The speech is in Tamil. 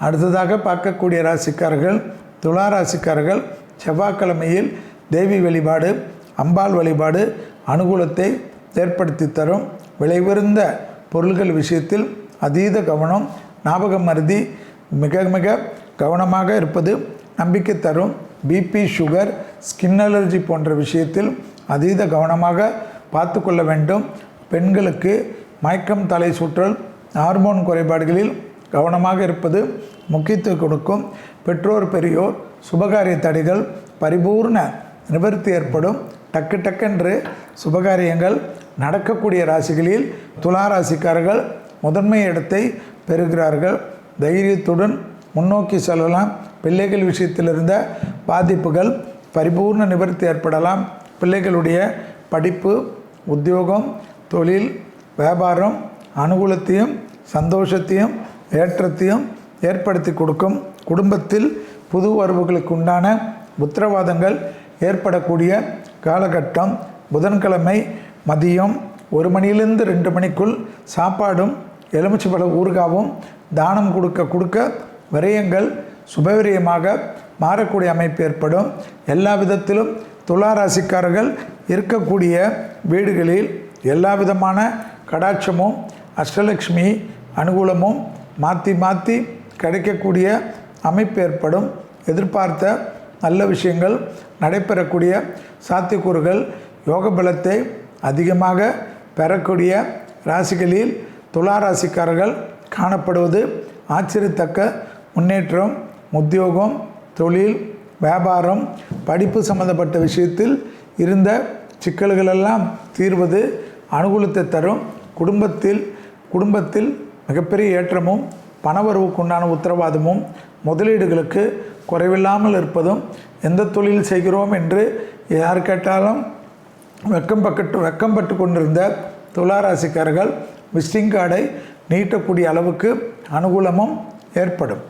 அடுத்ததாக பார்க்கக்கூடிய ராசிக்காரர்கள் துலா ராசிக்காரர்கள் செவ்வாய்க்கிழமையில் தேவி வழிபாடு அம்பாள் வழிபாடு அனுகூலத்தை ஏற்படுத்தி தரும். விலை உயர்ந்த பொருள்கள் விஷயத்தில் அதீத கவனம், ஞாபக மருதி மிக மிக கவனமாக இருப்பது நம்பிக்கை தரும். பிபி, சுகர், ஸ்கின் அலர்ஜி போன்ற விஷயத்தில் அதீத கவனமாக பார்த்து கொள்ள வேண்டும். பெண்களுக்கு மயக்கம், தலை சுற்றல், ஹார்மோன் குறைபாடுகளில் கவனமாக இருப்பது முக்கியத்துவம் கொடுக்கும். பெற்றோர் பெரியோர் சுபகாரிய தடைகள் பரிபூர்ண நிவர்த்தி ஏற்படும். டக்கு டக்கென்று சுபகாரியங்கள் நடக்கக்கூடிய ராசிகளில் துலா ராசிக்காரர்கள் முதன்மை இடத்தை பெறுகிறார்கள். தைரியத்துடன் முன்னோக்கி செல்லலாம். பிள்ளைகள் விஷயத்தில் இருந்த பாதிப்புகள் பரிபூர்ண நிவர்த்தி ஏற்படலாம். பிள்ளைகளுடைய படிப்பு, உத்தியோகம், தொழில், வியாபாரம் அனுகூலத்தையும் சந்தோஷத்தையும் ஏற்றத்தையும் ஏற்படுத்தி கொடுக்கும். குடும்பத்தில் புது வரவுகளுக்கு உண்டான உத்தரவாதங்கள் ஏற்படக்கூடிய காலகட்டம். புதன்கிழமை மதியம் 1 மணியிலிருந்து 2 மணிக்குள் சாப்பாடும் எலுமிச்சைப்பழ ஊறுகாவும் தானம் கொடுக்க விரயங்கள் சுபவிரயமாக மாறக்கூடிய அமைப்பு ஏற்படும். எல்லா விதத்திலும் துலா ராசிக்காரர்கள் இருக்கக்கூடிய வீடுகளில் எல்லா விதமான கடாட்சமும் அஷ்டலக்ஷ்மி அனுகூலமும் மாற்றி மாற்றி கிடைக்கக்கூடிய அமைப்பு ஏற்படும். எதிர்பார்த்த நல்ல விஷயங்கள் நடைபெறக்கூடிய சாத்தியக்கூறுகள் யோக பலத்தை அதிகமாக பெறக்கூடிய ராசிகளில் துலா ராசிக்காரர்கள் காணப்படுவது ஆச்சரியத்தக்க முன்னேற்றம். உத்தியோகம், தொழில், வியாபாரம், படிப்பு சம்பந்தப்பட்ட விஷயத்தில் இருந்த சிக்கல்களெல்லாம் தீர்வது அனுகூலத்தை தரும். குடும்பத்தில் மிகப்பெரிய ஏற்றமும் பணவரவுக்குண்டான உத்தரவாதமும் முதலீடுகளுக்கு குறைவில்லாமல் இருப்பதும் எந்த தொழில் செய்கிறோம் என்று யார் கேட்டாலும் வெக்கப்பட்டு கொண்டிருந்த துலா ராசிக்காரர்கள் விசிட்டிங் கார்டை நீட்டக்கூடிய அளவுக்கு அனுகூலமும் ஏற்படும்.